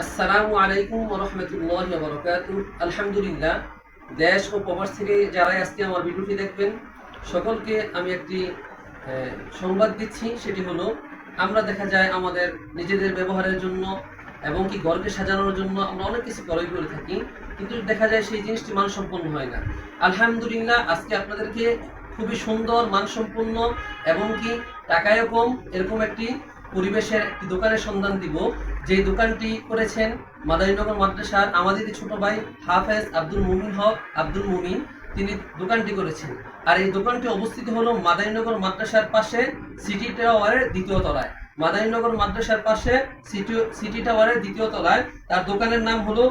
আসসালামু আলাইকুম ওয়া রাহমাতুল্লাহি ওয়া বারাকাতুহু। আলহামদুলিল্লাহ, দেশ ও প্রবাস থেকে যারাই আজকে আমার ভিডিওটি দেখবেন সকলকে আমি একটি সংবাদ দিচ্ছি। সেটি হলো, আমরা দেখা যায় আমাদের নিজেদের ব্যবহারের জন্য এবং কি ঘরকে সাজানোর জন্য আমরা অনেক কিছু ক্রয় করে থাকি, কিন্তু দেখা যায় সেই জিনিসটি মানসম্পন্ন হয় না। আলহামদুলিল্লাহ, আজকে আপনাদেরকে খুবই সুন্দর মানসম্পন্ন এবং কি টাকায়ও কম এরকম একটি পরিবেশের একটি দোকানের সন্ধান দিব, যে দোকানটি করেছেন মাদারীনগর মাদ্রাসার আমাদেরই ছোট ভাই হাফেজ আব্দুল মুমিন হক আব্দুল মুমিন। তিনি দোকানটি করেছেন, আর এই দোকানটি অবস্থিত হলো মাদারীনগর মাদ্রাসার পাশে সিটি টাওয়ারের দ্বিতীয় তলায়। মাদারীনগর মাদ্রাসার পাশে সিটি টাওয়ারের দ্বিতীয় তলায় তার দোকানের নাম হলো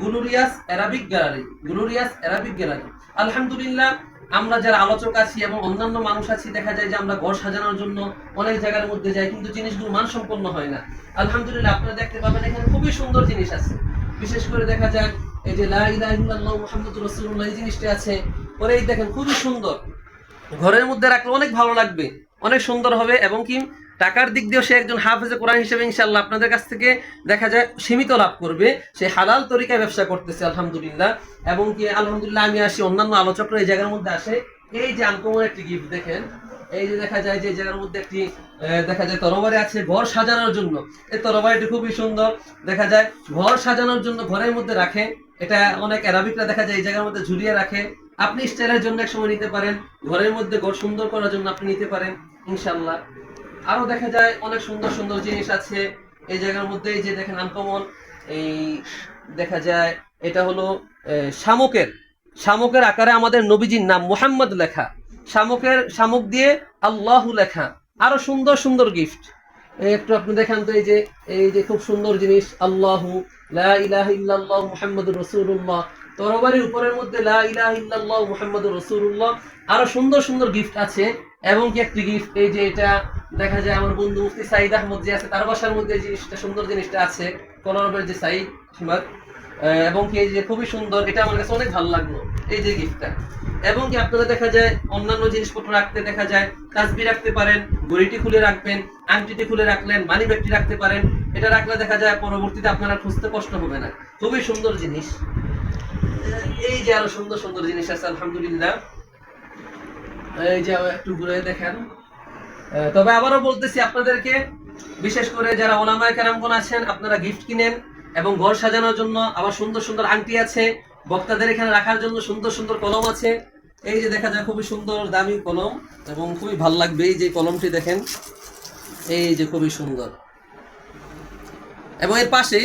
glorious Arabic gallery. Glorious Arabic gallery. আলহামদুলিল্লাহ, আমরা যারা আলোচক আছি এবং অন্যান্য মানুষ আছি, দেখা যায় যে আমরা ঘর সাজানোর জন্য অনেক জায়গার মধ্যে যাই, কিন্তু জিনিসগুলো মানসম্পন্ন হয় না। আলহামদুলিল্লাহ, আপনারা দেখতে পাবেন এখানে খুবই সুন্দর জিনিস আছে। বিশেষ করে দেখা যায় এই যে লা ইলাহা ইল্লাল্লাহু মুহাম্মাদুর রাসূলুল্লাহ, এই জিনিসটা আছে। পরে এই দেখেন খুবই সুন্দর, ঘরের মধ্যে রাখলে অনেক ভালো লাগবে, অনেক সুন্দর হবে। এবং কি টাকার দিক দিয়েও সে একজন হাফেজে কোরআন হিসেবে ইনশাআল্লাহ আপনাদের কাছ থেকে দেখা যায় সীমিত লাভ করবে। সে হালাল তরিকায় ব্যবসা করতেছে আলহামদুলিল্লাহ। এবং কি আলহামদুলিল্লাহ, আমি আসি, অন্যান্য আলোচকরা এই জায়গার মধ্যে আসে। এই যে আনকমন একটি গিফট দেখেন, এই যে দেখা যায় যে জায়গার মধ্যে একটি দেখা যায় তরবারি আছে ঘর সাজানোর জন্য। এই তরবারিটি খুবই সুন্দর, দেখা যায় ঘর সাজানোর জন্য ঘরের মধ্যে রাখে। এটা অনেক অ্যারাবিকরা দেখা যায় এই জায়গার মধ্যে ঝুলিয়ে রাখে। আপনি স্টাইলের জন্য এক সময় নিতে পারেন, ঘরের মধ্যে ঘর সুন্দর করার জন্য আপনি নিতে পারেন ইনশাআল্লাহ। আরো দেখা যায় অনেক সুন্দর সুন্দর জিনিস আছে এই জায়গার মধ্যে। এই যে দেখেন আনকমন, এই দেখা যায় এটা হলো শামুকের শামুকের আকারে আমাদের নবীজির নাম মুহাম্মদ লেখা, শামুক দিয়ে আল্লাহু লেখা। আরো সুন্দর সুন্দর গিফট একটু আপনি দেখান তো। এই যে খুব সুন্দর জিনিস, আল্লাহু লা ইলাহা ইল্লাল্লাহু মুহাম্মাদুর রাসূলুল্লাহ। তরবারির উপরের মধ্যে লা ইলাহা ইল্লাল্লাহু মুহাম্মাদুর রাসূলুল্লাহ। আরো সুন্দর সুন্দর গিফট আছে। এবং কি একটি গিফট, এই যে এটা দেখা যায় আমার বন্ধু মুফতি সাইদ আহমদ যে আছে, তার বাসার মধ্যে জিনিসটা সুন্দর জিনিসটা আছে, কলরবের যে সাইদ আহমদ। এবং কি এই যে খুবই সুন্দর, এটা আমার কাছে অনেক ভালো লাগলো এই যে গিফটটা। এবং কি আপনারা দেখা যায় অন্যান্য জিনিসপত্র রাখতে, দেখা যায় তাসবিহ রাখতে পারেন, ঘড়িটি খুলে রাখবেন, আংটিটি খুলে রাখলেন, মানি ব্যাগটি রাখতে পারেন। এটা রাখলে দেখা যায় পরবর্তীতে আপনারা খুঁজতে কষ্ট হবে না। খুবই সুন্দর জিনিস। এই যে আরো সুন্দর সুন্দর জিনিস আছে আলহামদুলিল্লাহ। এই যে একটু ঘুরে দেখেন। তবে আবারও বলতেছি আপনাদেরকে, বিশেষ করে যারা ওলামায়ে কেরামগণ আছেন, আপনারা গিফট কিনেন এবং ঘর সাজানোর জন্য আবার সুন্দর সুন্দর আংটি আছে, বক্তাদের এখানে রাখার জন্য সুন্দর সুন্দর কলম আছে। এই যে দেখা যায় খুবই সুন্দর দামি কলম, এবং খুবই ভালো লাগবে। এই যে কলমটি দেখেন, এই যে খুবই সুন্দর। এবং এর পাশে